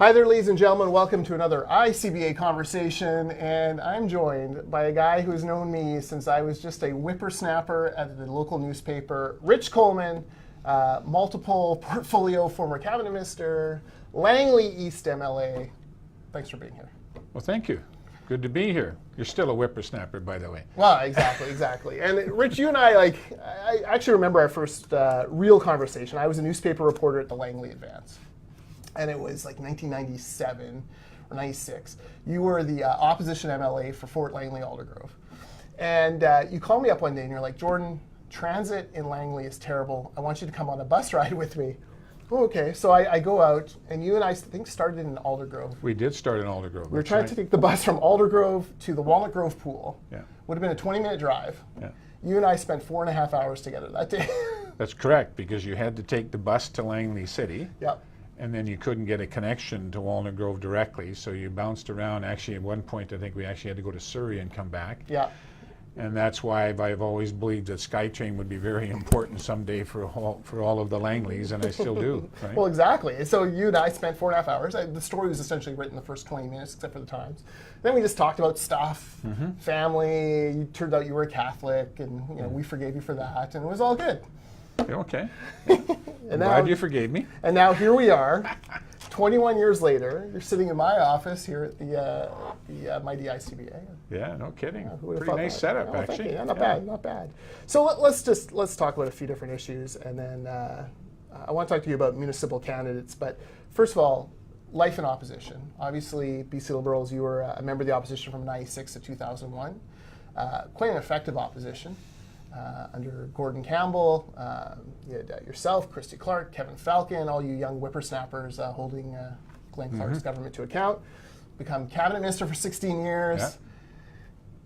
Hi there, ladies and gentlemen. Welcome to another ICBA conversation, and I'm joined by a guy who's known me since I was just a whippersnapper at the local newspaper, Rich Coleman, multiple portfolio former cabinet minister, Langley East MLA. Thanks for being here. Well, thank you. Good to be here. You're still a whippersnapper, by the way. Well, exactly. And Rich, you and I actually remember our first real conversation. I was a newspaper reporter at the Langley Advance. And it was like 1997 or 96. You were the opposition MLA for Fort Langley Aldergrove. And you called me up one day and you're like, Jordan, transit in Langley is terrible. I want you to come on a bus ride with me. Oh, okay. So I go out, and you and I think started in Aldergrove. We did start in Aldergrove. We were trying to take the bus from Aldergrove to the Walnut Grove pool. Yeah. Would have been a 20-minute drive. Yeah. You and I spent 4.5 hours together that day. That's correct, because you had to take the bus to Langley City. Yep. And then you couldn't get a connection to Walnut Grove directly, so you bounced around. Actually, at one point, I think we actually had to go to Surrey and come back. Yeah. And that's why I've always believed that SkyTrain would be very important someday for all of the Langleys, and I still do. Right? Well, exactly. So you and I spent 4.5 hours. The story was essentially written the first 20 minutes, except for the times. Then we just talked about stuff, family. You turned out you were a Catholic, and we forgave you for that, and it was all good. Okay. I'm glad you forgave me. And now here we are, 21 years later. You're sitting in my office here at the mighty ICBA. Yeah, no kidding. Pretty nice setup, actually. Yeah, not bad. So let's talk about a few different issues, and then I want to talk to you about municipal candidates. But first of all, life in opposition. Obviously, BC Liberals, you were a member of the opposition from 96 to 2001. Quite an effective opposition. Under Gordon Campbell, you had yourself, Christy Clark, Kevin Falcon, all you young whippersnappers holding Glenn Clark's government to account. Become cabinet minister for 16 years. Yeah.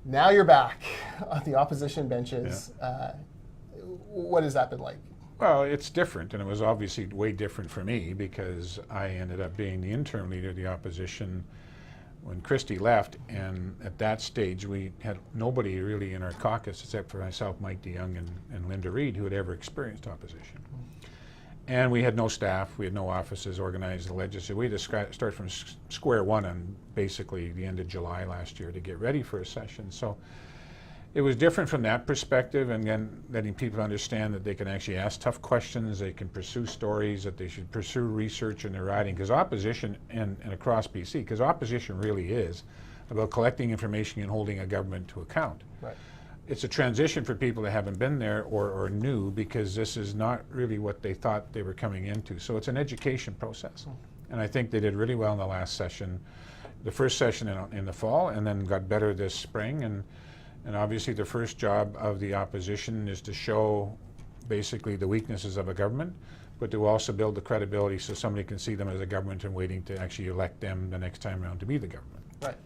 Now you're back on the opposition benches. Yeah. What has that been like? Well, it's different, and it was obviously way different for me because I ended up being the interim leader of the opposition when Christy left, and at that stage we had nobody really in our caucus except for myself, Mike DeYoung, and Linda Reid, who had ever experienced opposition. And we had no staff, we had no offices organized, the legislature. We had to start from square one on basically the end of July last year to get ready for a session. So it was different from that perspective, and then letting people understand that they can actually ask tough questions, they can pursue stories, that they should pursue research in their writing, because opposition, and across BC, because opposition really is about collecting information and holding a government to account. Right. It's a transition for people that haven't been there or new, because this is not really what they thought they were coming into. So it's an education process. And I think they did really well in the last session, the first session in the fall, and then got better this spring. And obviously the first job of the opposition is to show basically the weaknesses of a government, but to also build the credibility so somebody can see them as a government and waiting to actually elect them the next time around to be the government. Right.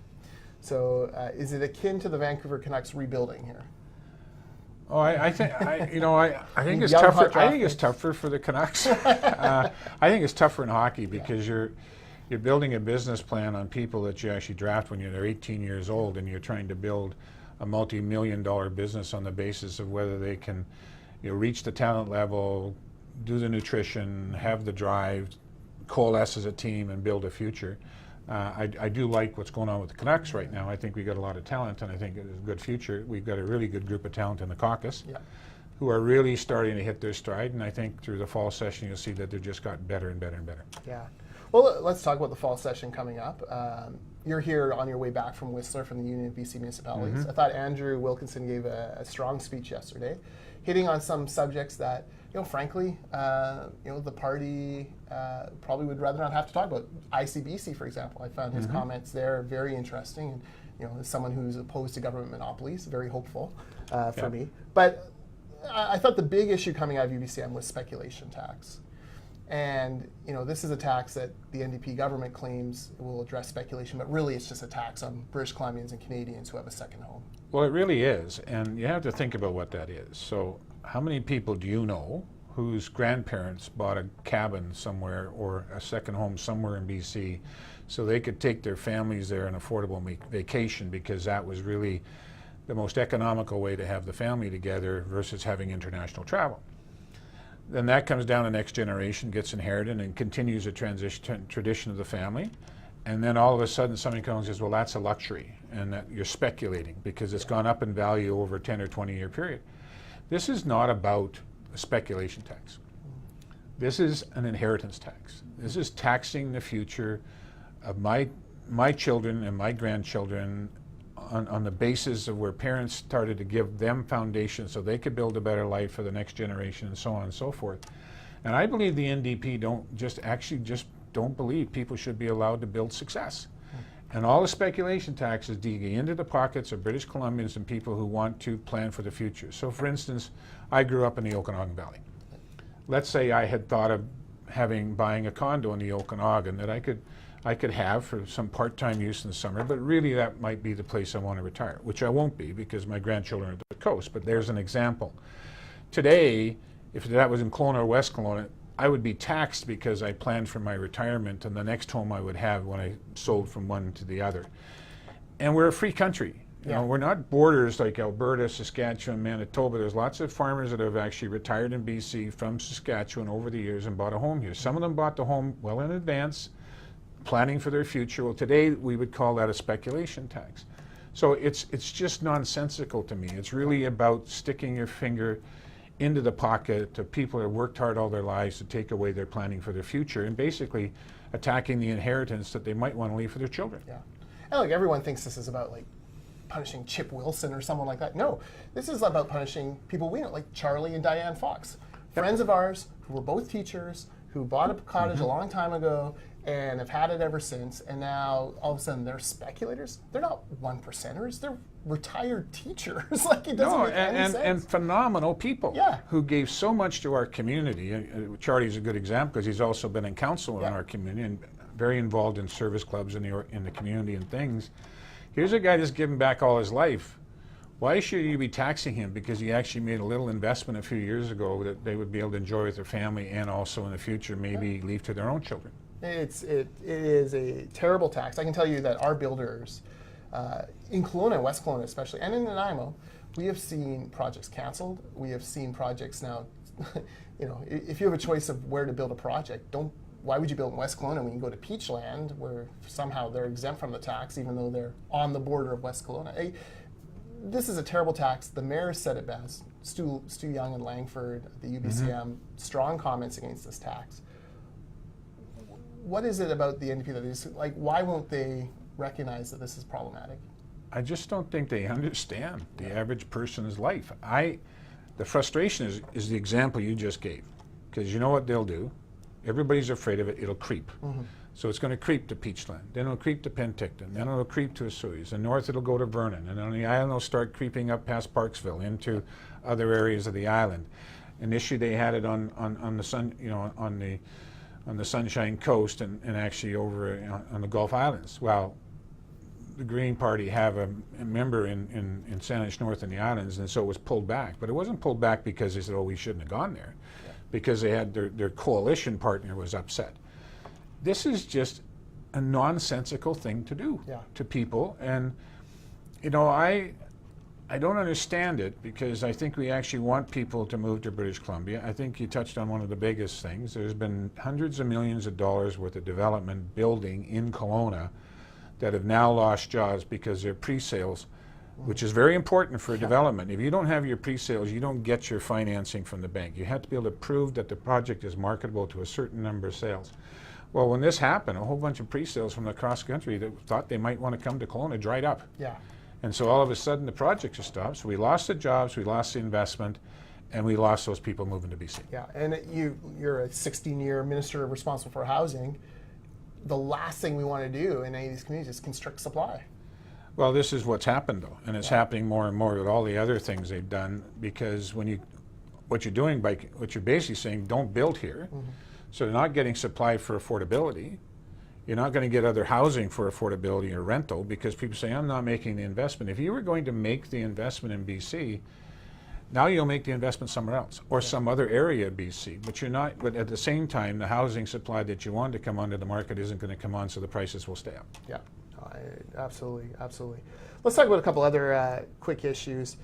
So is it akin to the Vancouver Canucks rebuilding here? Oh, I think it's tougher. I think it's tougher for the Canucks. I think it's tougher in hockey because you're building a business plan on people that you actually draft when they're 18 years old, and you're trying to build a multi-million-dollar business on the basis of whether they can, reach the talent level, do the nutrition, have the drive, coalesce as a team, and build a future. I do like what's going on with the Canucks right now. I think we got a lot of talent, and I think it's a good future. We've got a really good group of talent in the caucus who are really starting to hit their stride, and I think through the fall session you'll see that they've just gotten better and better and better. Yeah. Well, let's talk about the fall session coming up. You're here on your way back from Whistler from the Union of BC Municipalities. I thought Andrew Wilkinson gave a strong speech yesterday, hitting on some subjects that, frankly, the party probably would rather not have to talk about. ICBC, for example, I found his comments there very interesting. And, as someone who's opposed to government monopolies, very hopeful for me. But I thought the big issue coming out of UBCM was speculation tax. And this is a tax that the NDP government claims will address speculation, but really it's just a tax on British Columbians and Canadians who have a second home. Well, it really is, and you have to think about what that is. So how many people do you know whose grandparents bought a cabin somewhere or a second home somewhere in BC so they could take their families there on affordable vacation, because that was really the most economical way to have the family together versus having international travel? Then that comes down to the next generation, gets inherited, and continues a tradition of the family. And then all of a sudden somebody comes and says, well, that's a luxury, and that you're speculating because it's gone up in value over a 10 or 20 year period. This is not about a speculation tax. This is an inheritance tax. This is taxing the future of my children and my grandchildren on the basis of where parents started to give them foundations so they could build a better life for the next generation, and so on and so forth. And I believe the NDP don't believe people should be allowed to build success. And all the speculation taxes dig into the pockets of British Columbians and people who want to plan for the future. So for instance, I grew up in the Okanagan Valley. Let's say I had thought of buying a condo in the Okanagan that I could have for some part-time use in the summer, but really that might be the place I want to retire, which I won't be because my grandchildren are at the coast, but there's an example. Today, if that was in Kelowna or West Kelowna, I would be taxed because I planned for my retirement and the next home I would have when I sold from one to the other. And we're a free country. You know, we're not borders like Alberta, Saskatchewan, Manitoba. There's lots of farmers that have actually retired in BC from Saskatchewan over the years and bought a home here. Some of them bought the home well in advance, planning for their future. Well, today we would call that a speculation tax. So it's just nonsensical to me. It's really about sticking your finger into the pocket of people that have worked hard all their lives to take away their planning for their future and basically attacking the inheritance that they might want to leave for their children. Yeah. And like everyone thinks this is about like punishing Chip Wilson or someone like that. No, this is about punishing people we know, like Charlie and Diane Fox. Friends of ours who were both teachers, who bought a cottage a long time ago and have had it ever since, and now all of a sudden they're speculators. They're not one percenters, they're retired teachers. Like it doesn't make any sense. And phenomenal people who gave so much to our community. Charlie's a good example because he's also been in council in our community and very involved in service clubs in the community and things. Here's a guy that's given back all his life. Why should you be taxing him because he actually made a little investment a few years ago that they would be able to enjoy with their family and also in the future maybe leave to their own children? It is a terrible tax. I can tell you that our builders, in Kelowna, West Kelowna especially, and in Nanaimo, we have seen projects canceled. We have seen projects now, you know, if you have a choice of where to build a project, why would you build in West Kelowna when you can go to Peachland where somehow they're exempt from the tax even though they're on the border of West Kelowna? This is a terrible tax. The mayor said it best. Stu Young and Langford, the UBCM, strong comments against this tax. What is it about the NDP that is like? Why won't they recognize that this is problematic? I just don't think they understand the average person's life. The frustration is the example you just gave, because you know what they'll do. Everybody's afraid of it. It'll creep. So it's going to creep to Peachland. Then it'll creep to Penticton. Then it'll creep to Osoyoos. And north it'll go to Vernon. And on the island it'll start creeping up past Parksville into other areas of the island. Initially they had it on the sun, you know, on the Sunshine Coast and actually over on the Gulf Islands. Well, the Green Party have a member in Saanich North in the islands, and so it was pulled back. But it wasn't pulled back because they said, oh, we shouldn't have gone there, because they had their coalition partner was upset. This is just a nonsensical thing to do to people. And, you know, I don't understand it because I think we actually want people to move to British Columbia. I think you touched on one of the biggest things. There's been hundreds of millions of dollars worth of development building in Kelowna that have now lost jobs because they're pre-sales, which is very important for development. If you don't have your pre-sales, you don't get your financing from the bank. You have to be able to prove that the project is marketable to a certain number of sales. Well, when this happened, a whole bunch of pre-sales from across the country that thought they might want to come to Kelowna dried up. And so all of a sudden the projects are stopped. So we lost the jobs, we lost the investment, and we lost those people moving to BC. And you're a 16-year minister responsible for housing. The last thing we want to do in any of these communities is constrict supply. Well, this is what's happened though, and it's happening more and more with all the other things they've done, because what you're doing by what you're basically saying, don't build here. So they're not getting supply for affordability. You're not going to get other housing for affordability or rental because people say, I'm not making the investment. If you were going to make the investment in BC, now you'll make the investment somewhere else or some other area of BC, but you're not. But at the same time, the housing supply that you want to come onto the market isn't going to come on, so the prices will stay up. Absolutely. Let's talk about a couple other quick issues.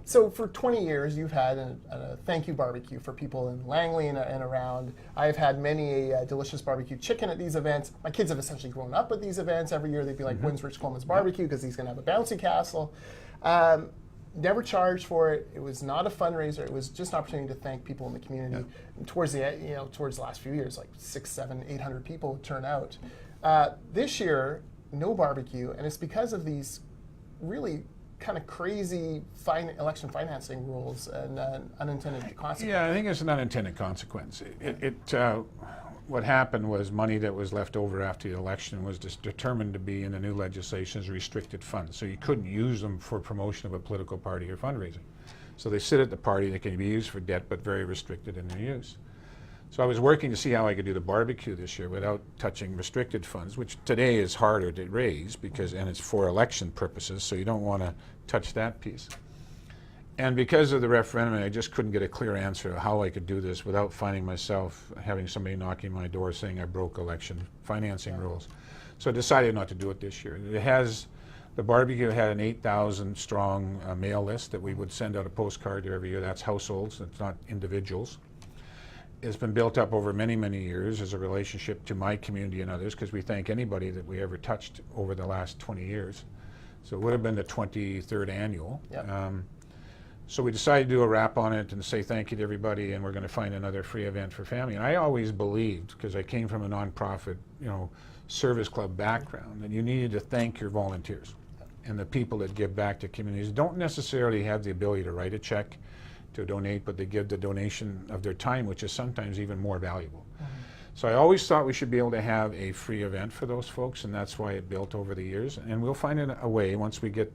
So for 20 years, you've had a thank you barbecue for people in Langley and around. I've had many a delicious barbecue chicken at these events. My kids have essentially grown up with these events. Every year they'd be like, when's Rich Coleman's barbecue? Because he's going to have a bouncy castle. Never charged for it. It was not a fundraiser. It was just an opportunity to thank people in the community. And towards the last few years, like 600, 700, 800 people would turn out. This year, no barbecue, and it's because of these really kind of crazy election financing rules and unintended consequences. Yeah, I think it's an unintended consequence. What happened was money that was left over after the election was just determined to be in the new legislation as restricted funds. So you couldn't use them for promotion of a political party or fundraising. So they sit at the party, they can be used for debt, but very restricted in their use. So I was working to see how I could do the barbecue this year without touching restricted funds, which today is harder to raise and it's for election purposes, so you don't want to touch that piece. And because of the referendum, I just couldn't get a clear answer of how I could do this without finding myself having somebody knocking my door saying I broke election financing rules. So I decided not to do it this year. The barbecue had an 8,000 strong mail list that we would send out a postcard to every year. That's households, it's not individuals. It's been built up over many, many years as a relationship to my community and others, because we thank anybody that we ever touched over the last 20 years. So it would have been the 23rd annual. Yep. So we decided to do a wrap on it and say thank you to everybody, and we're going to find another free event for family. And I always believed, because I came from a nonprofit, service club background, that you needed to thank your volunteers and the people that give back to communities. Don't necessarily have the ability to write a check to donate, but they give the donation of their time, which is sometimes even more valuable. So I always thought we should be able to have a free event for those folks, and that's why it built over the years. And we'll find a way once we get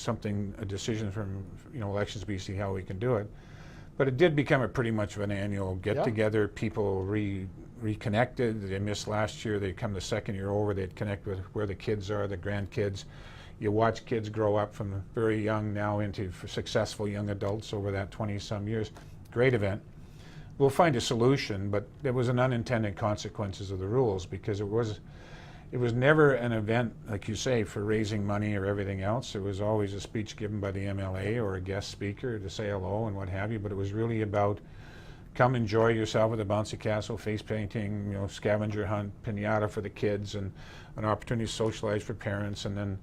a decision from Elections BC how we can do it. But it did become pretty much of an annual get-together. People reconnected. They missed last year. They come the second year over. They'd connect with where the kids are, the grandkids. You watch kids grow up from very young now into successful young adults over that 20-some years. Great event. We'll find a solution, but there was an unintended consequences of the rules, because it was never an event, like you say, for raising money or everything else. It was always a speech given by the MLA or a guest speaker to say hello and what have you, but it was really about come enjoy yourself at the bouncy castle, face painting, scavenger hunt, piñata for the kids, and an opportunity to socialize for parents, and then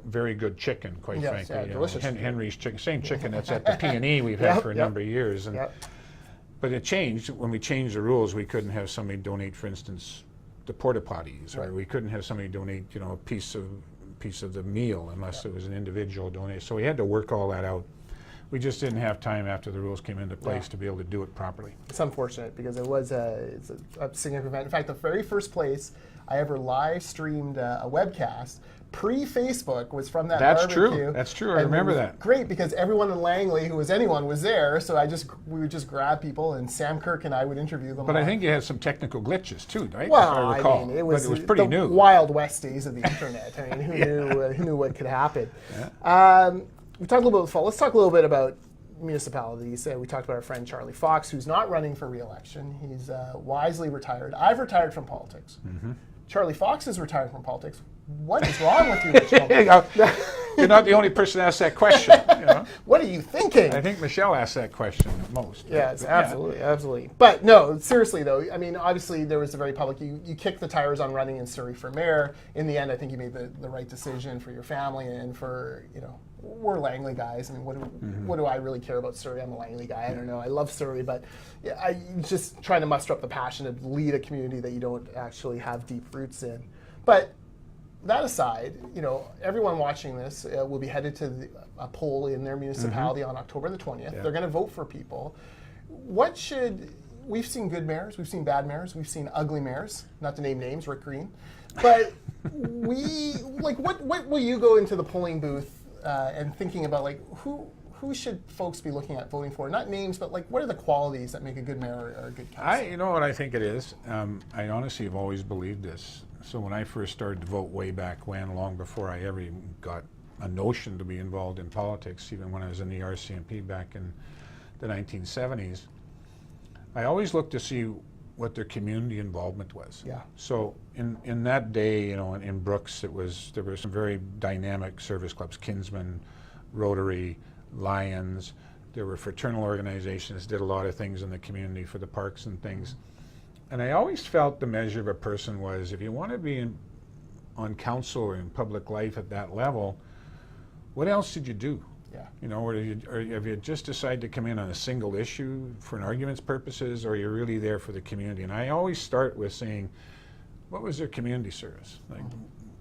very good chicken, quite frankly. Yeah, delicious. Henry's chicken, same chicken that's at the P&E we've had for a number of years. And but it changed when we changed the rules. We couldn't have somebody donate, for instance, the porta potties, or we couldn't have somebody donate, a piece of the meal unless it was an individual donation. So we had to work all that out. We just didn't have time after the rules came into place to be able to do it properly. It's unfortunate, because it's a significant event. In fact, the very first place I ever live streamed a webcast pre-Facebook was from that barbecue. That's true. I remember that. Great, because everyone in Langley who was anyone was there. So we would just grab people, and Sam Kirk and I would interview them. But I think you had some technical glitches too, right? Well, if I recall. I mean, it was pretty the new. Wild West days of the internet. I mean, who knew what could happen? Yeah. We talked a little bit about the fall. Let's talk a little bit about municipalities. We talked about our friend Charlie Fox, who's not running for re-election. He's wisely retired. I've retired from politics. Charlie Fox is retired from politics. What is wrong with you, Rich Coleman? You're not the only person to ask that question. What are you thinking? I think Michelle asked that question most. Yes, absolutely. But no, seriously though, I mean, obviously there was a very public, you kicked the tires on running in Surrey for mayor. In the end, I think you made the right decision for your family and for, we're Langley guys. I mean, what do I really care about Surrey? I'm a Langley guy. I don't know. I love Surrey, but I just trying to muster up the passion to lead a community that you don't actually have deep roots in. But that aside, everyone watching this will be headed to a poll in their municipality on October the 20th. They're going to vote for people. We've seen good mayors, we've seen bad mayors, we've seen ugly mayors, not to name names, Rick Green. But what will you go into the polling booth and thinking about, who should folks be looking at voting for? Not names, but what are the qualities that make a good mayor or a good council? You know what I think it is? I honestly have always believed this. So when I first started to vote way back when, long before I ever even got a notion to be involved in politics, even when I was in the RCMP back in the 1970s, I always looked to see what their community involvement was. Yeah. So in that day, in Brooks, there were some very dynamic service clubs, Kinsman, Rotary, Lions. There were fraternal organizations that did a lot of things in the community for the parks and things. And I always felt the measure of a person was, if you want to be on council or in public life at that level, what else did you do? Yeah. You know, or have you just decided to come in on a single issue for an argument's purposes, or you're really there for the community? And I always start with saying, what was their community service? Like,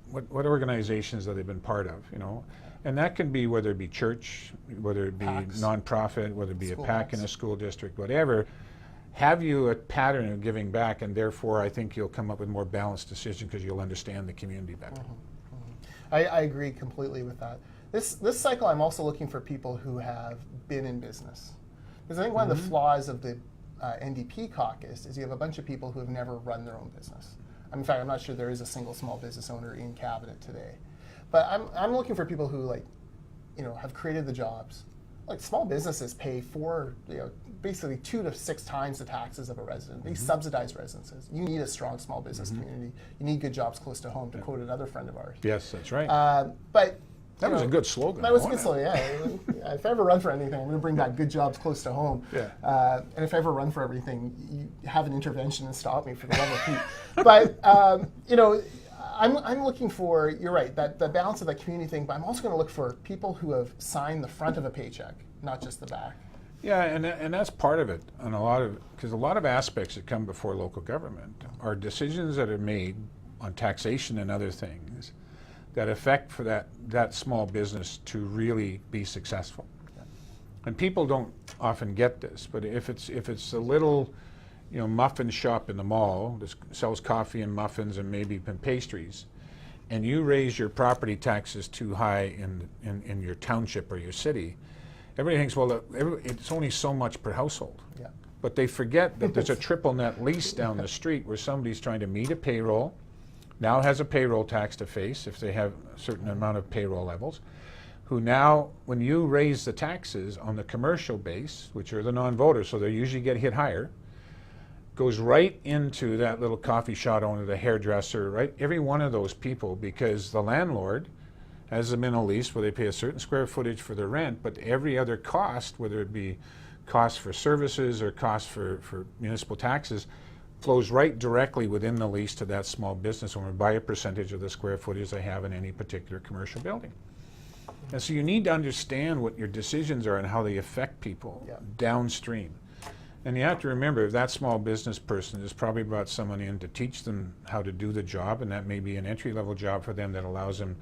what organizations have they been part of, you know? And that can be whether it be church, whether it be PACs, nonprofit, whether it be a school PAC in PACs. a school district, whatever. Have you a pattern of giving back, and therefore I think you'll come up with more balanced decisions because you'll understand the community better. I agree completely with that. This cycle, I'm also looking for people who have been in business. Because I think one of the flaws of the NDP caucus is you have a bunch of people who have never run their own business. In fact, I'm not sure there is a single small business owner in cabinet today. But I'm looking for people who, like, you know, have created the jobs. Like, small businesses pay basically 2 to 6 times the taxes of a resident. They subsidize residences. You need a strong small business community. You need good jobs close to home, to quote another friend of ours. Yes, that's right. But that was a good slogan. that was a good slogan, yeah. If I ever run for anything, I'm going to bring back good jobs close to home. Yeah. And if I ever run for everything, you have an intervention and stop me, for the love of Pete. But, you know, I'm looking for, you're right, that the balance of that community thing, but I'm also going to look for people who have signed the front of a paycheck, not just the back. Yeah, and that's part of it. And because a lot of aspects that come before local government are decisions that are made on taxation and other things that affect for that small business to really be successful. Yeah. And people don't often get this, but if it's a little, you know, muffin shop in the mall that sells coffee and muffins and maybe pastries, and you raise your property taxes too high in your township or your city, everybody thinks, well, it's only so much per household. Yeah. But they forget that there's a triple net lease down the street where somebody's trying to meet a payroll, now has a payroll tax to face if they have a certain amount of payroll levels, who now, when you raise the taxes on the commercial base, which are the non-voters, so they usually get hit higher, goes right into that little coffee shop owner, the hairdresser, right? Every one of those people, because the landlord has them in a lease where they pay a certain square footage for their rent, but every other cost, whether it be cost for services or cost for municipal taxes, flows right directly within the lease to that small business owner by a percentage of the square footage they have in any particular commercial building. And so you need to understand what your decisions are and how they affect people downstream. And you have to remember, if that small business person has probably brought someone in to teach them how to do the job, and that may be an entry-level job for them that allows them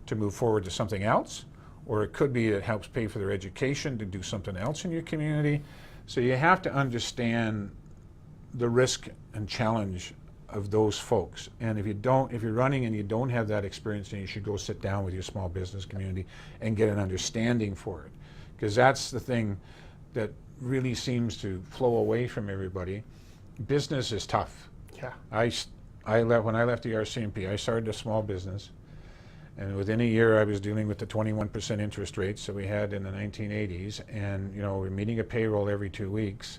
to move forward to something else, or it could be it helps pay for their education to do something else in your community. So you have to understand the risk and challenge of those folks. And if you're running and you don't have that experience, then you should go sit down with your small business community and get an understanding for it. Because that's the thing that really seems to flow away from everybody. Business is tough. Yeah. When I left the RCMP, I started a small business, and within a year I was dealing with the 21% interest rates that we had in the 1980s, and you know, we're meeting a payroll every 2 weeks,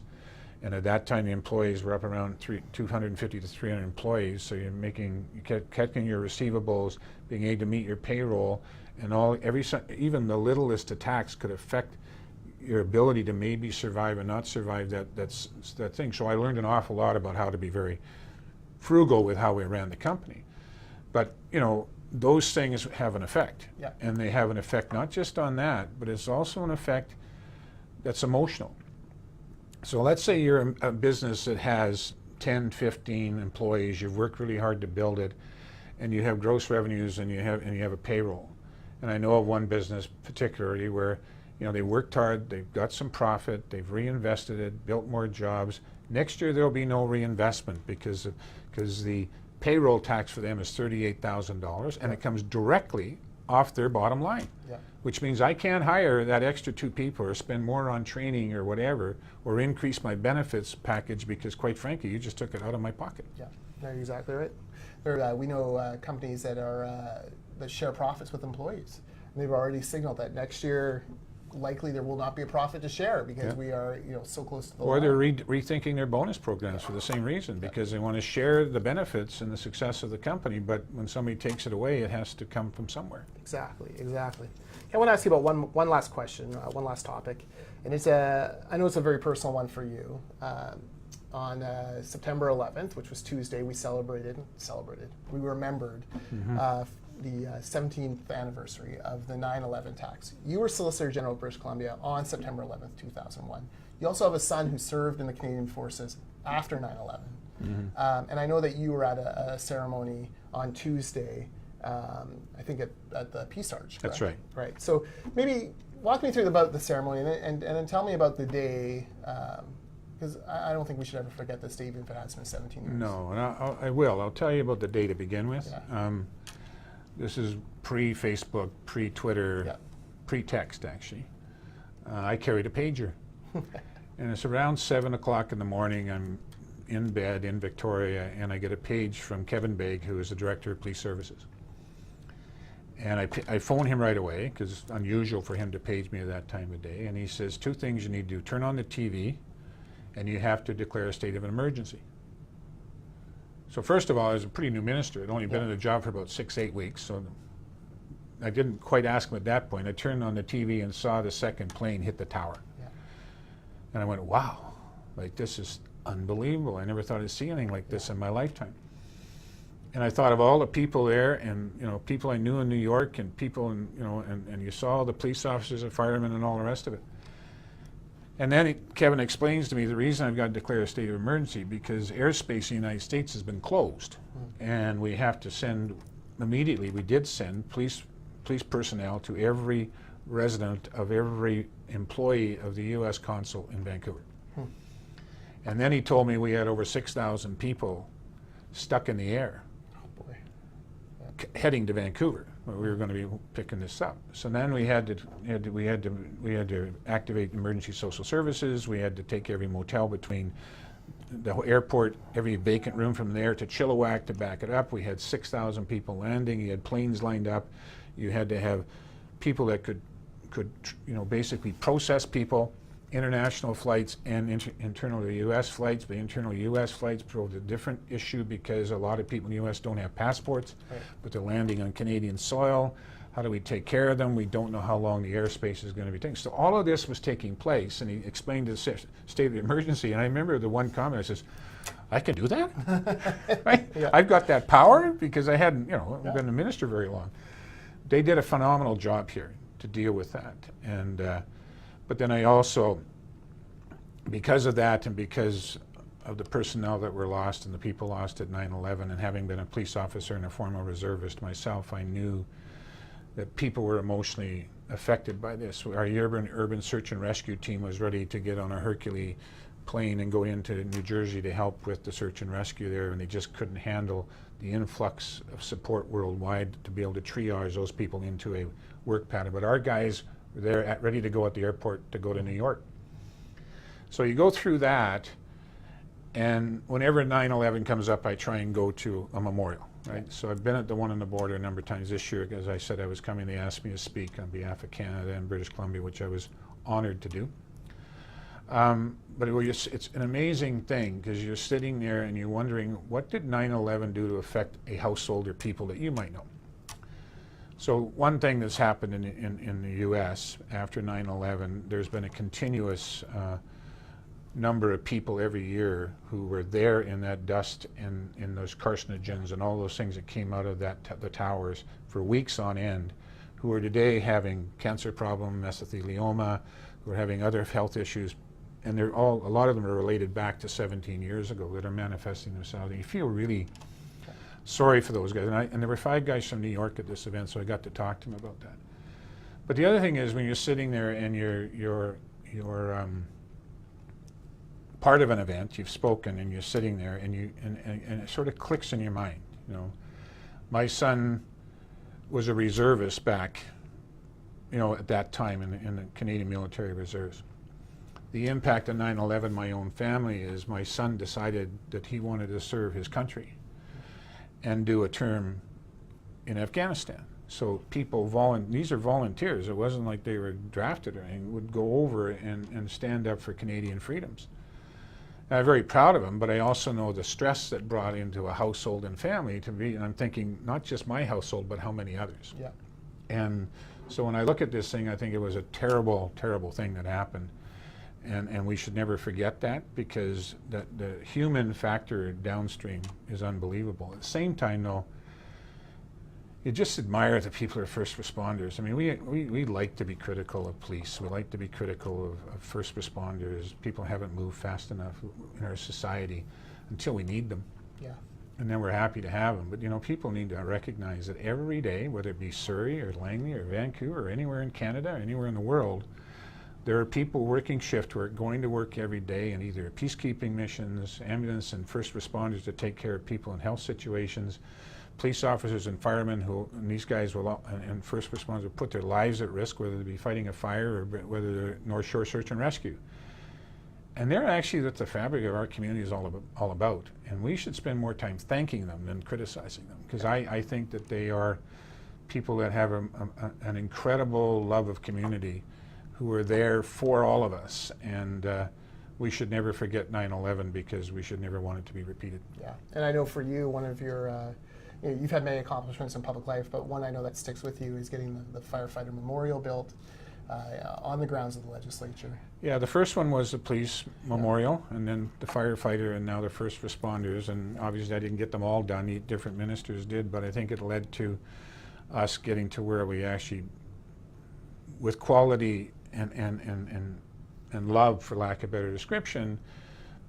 and at that time the employees were up around 250 to 300 employees, so you're catching your receivables, being able to meet your payroll, and even the littlest of tax could affect your ability to maybe survive or not survive that thing. So I learned an awful lot about how to be very frugal with how we ran the company. But you know, those things have an effect. Yeah. And they have an effect not just on that, but it's also an effect that's emotional. So let's say you're a business that has 10, 15 employees, you've worked really hard to build it, and you have gross revenues and you have a payroll. And I know of one business particularly where, you know, they worked hard, they've got some profit, they've reinvested it, built more jobs. Next year there'll be no reinvestment because the payroll tax for them is $38,000, and it comes directly off their bottom line. Yeah. Which means I can't hire that extra 2 people or spend more on training or whatever, or increase my benefits package because, quite frankly, you just took it out of my pocket. Yeah, you're exactly right. We know companies that share profits with employees, and they've already signaled that next year likely there will not be a profit to share because we are, so close to the Or line. they're rethinking their bonus programs for the same reason, because they want to share the benefits and the success of the company, but when somebody takes it away, it has to come from somewhere. Exactly. I want to ask you about one last question, one last topic, and I know it's a very personal one for you. On September 11th, which was Tuesday, we we remembered the 17th anniversary of the 9/11 attacks. You were Solicitor General of British Columbia on September 11th, 2001. You also have a son who served in the Canadian Forces after 9/11. And I know that you were at a ceremony on Tuesday, I think at the Peace Arch. Correct? That's right. Right. So maybe walk me through about the ceremony and then tell me about the day, because I don't think we should ever forget this day, even if it has been 17 years. No, and I will. I'll tell you about the day to begin with. Yeah. This is pre-Facebook, pre-Twitter, pre-text, actually. I carried a pager. And it's around 7 o'clock in the morning. I'm in bed in Victoria, and I get a page from Kevin Begg, who is the Director of Police Services. And I phone him right away, because it's unusual for him to page me at that time of day. And he says, 2 things you need to do. Turn on the TV, and you have to declare a state of an emergency. So first of all, I was a pretty new minister. I'd only been in the job for about 6-8 weeks, so I didn't quite ask him at that point. I turned on the TV and saw the second plane hit the tower. Yeah. And I went, wow, like this is unbelievable. I never thought I'd see anything like this in my lifetime. And I thought of all the people there, and people I knew in New York, and people, and you saw the police officers and firemen and all the rest of it. And then Kevin explains to me the reason I've got to declare a state of emergency because airspace in the United States has been closed, and we have to send immediately. We did send police personnel to every resident of every employee of the U.S. consul in Vancouver. And then he told me we had over 6,000 people stuck in the air, heading to Vancouver, where we were going to be picking this up. So then we had to activate emergency social services. We had to take every motel between the airport, every vacant room from there to Chilliwack to back it up. We had 6,000 people landing. You had planes lined up. You had to have people that could basically process people. International flights and internal U.S. flights, but internal U.S. flights proved a different issue because a lot of people in the U.S. don't have passports, but they're landing on Canadian soil. How do we take care of them? We don't know how long the airspace is going to be taking. So all of this was taking place, and he explained the state of emergency. And I remember the one comment, I says, I can do that? Right? Yeah. I've got that power because I hadn't, been a minister very long. They did a phenomenal job here to deal with that. And but then I also, because of that and because of the personnel that were lost and the people lost at 9/11, and having been a police officer and a former reservist myself, I knew that people were emotionally affected by this. Our urban search and rescue team was ready to get on a Hercules plane and go into New Jersey to help with the search and rescue there, and they just couldn't handle the influx of support worldwide to be able to triage those people into a work pattern. But our guys were there ready to go at the airport to go to New York. So you go through that, and whenever 9/11 comes up, I try and go to a memorial. Right? So I've been at the one on the border a number of times this year. As I said, I was coming. They asked me to speak on behalf of Canada and British Columbia, which I was honored to do. But it's an amazing thing because you're sitting there and you're wondering, what did 9/11 do to affect a household or people that you might know? So one thing that's happened in the U.S. after 9/11, there's been a continuous number of people every year who were there in that dust and in those carcinogens and all those things that came out of the towers for weeks on end, who are today having cancer problem, mesothelioma, who are having other health issues, and a lot of them are related back to 17 years ago that are manifesting themselves. And you feel really sorry for those guys. And there were 5 guys from New York at this event, so I got to talk to them about that. But the other thing is when you're sitting there and you're part of an event, you've spoken, and you're sitting there, and it sort of clicks in your mind. My son was a reservist back, at that time in the Canadian Military Reserves. The impact of 9/11, my own family, is my son decided that he wanted to serve his country and do a term in Afghanistan. So people, these are volunteers. It wasn't like they were drafted or anything, would go over and stand up for Canadian freedoms. And I'm very proud of them, but I also know the stress that brought into a household and family to be, and I'm thinking not just my household, but how many others. Yeah. And so when I look at this thing, I think it was a terrible, terrible thing that happened. And we should never forget that, because the human factor downstream is unbelievable. At the same time, though, you just admire the people who are first responders. I mean, we like to be critical of police. We like to be critical of first responders. People haven't moved fast enough in our society until we need them. Yeah. And then we're happy to have them. But, you know, people need to recognize that every day, whether it be Surrey or Langley or Vancouver or anywhere in Canada or anywhere in the world, there are people working shift work, going to work every day in either peacekeeping missions, ambulance and first responders to take care of people in health situations, police officers and firemen and these guys and first responders will put their lives at risk, whether they be fighting a fire or whether they're North Shore Search and Rescue. And they're actually what the fabric of our community is all about. And we should spend more time thanking them than criticizing them, because I think that they are people that have an incredible love of community, who are there for all of us. And we should never forget 9/11, because we should never want it to be repeated. Yeah, and I know for you, one of your, you've had many accomplishments in public life, but one I know that sticks with you is getting the firefighter memorial built on the grounds of the legislature. Yeah, the first one was the police memorial, and then the firefighter, and now the first responders. And obviously I didn't get them all done, different ministers did, but I think it led to us getting to where we actually, with quality and love, for lack of a better description,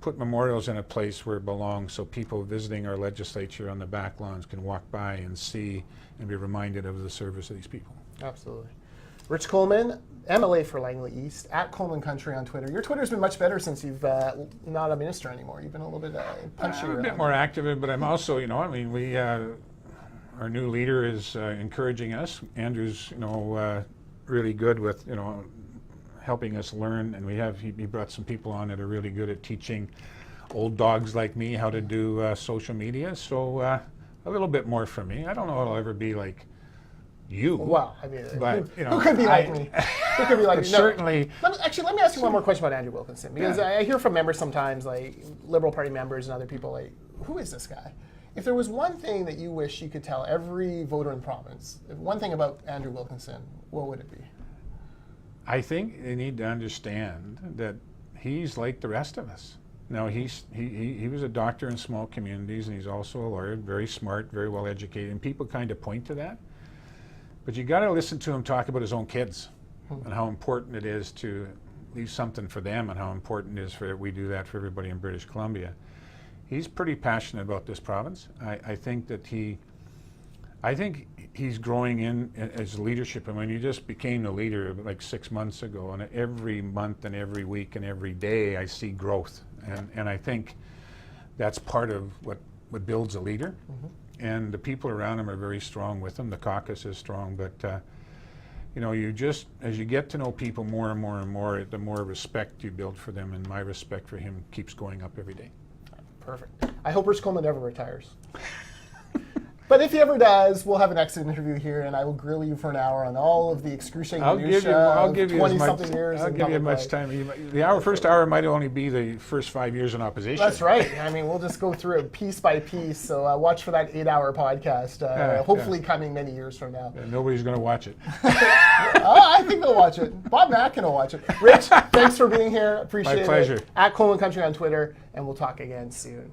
put memorials in a place where it belongs, so people visiting our legislature on the back lawns can walk by and see and be reminded of the service of these people. Absolutely. Rich Coleman, MLA for Langley East, at Coleman Country on Twitter. Your Twitter's been much better since you've not a minister anymore. You've been a little bit punchy. I'm a bit more active, but I'm also, you know, I mean, our new leader is encouraging us. Andrew's, you know, really good with, you know, helping us learn, and he brought some people on that are really good at teaching old dogs like me how to do social media. So a little bit more from me. I don't know if I'll ever be like you. Well, I mean, but, you know, who could be like me? Who could be like me? Certainly. No, let me ask you one more question about Andrew Wilkinson, because I hear from members sometimes, like Liberal Party members and other people, like, who is this guy? If there was one thing that you wish you could tell every voter in the province, one thing about Andrew Wilkinson, what would it be? I think they need to understand that he's like the rest of us. Now, he was a doctor in small communities, and he's also a lawyer, very smart, very well educated, and people kind of point to that. But you got to listen to him talk about his own kids and how important it is to leave something for them, and how important it is for we do that for everybody in British Columbia. He's pretty passionate about this province. I think that he's growing in as leadership. I mean, he just became the leader like 6 months ago, and every month and every week and every day I see growth. And I think that's part of what builds a leader. Mm-hmm. And the people around him are very strong with him. The caucus is strong, but you know, as you get to know people more and more and more, the more respect you build for them, and my respect for him keeps going up every day. Perfect. I hope Rich Coleman never retires. But if he ever does, we'll have an exit interview here, and I will grill you for an hour on all of the excruciating minutia of 20-something years. I'll give you as much time. The first hour might only be the first 5 years in opposition. That's right. I mean, we'll just go through it piece by piece. So watch for that 8-hour podcast, hopefully coming many years from now. Nobody's going to watch it. I think they'll watch it. Bob Mackin will watch it. Rich, thanks for being here. Appreciate it. My pleasure. At Coleman Country on Twitter, and we'll talk again soon.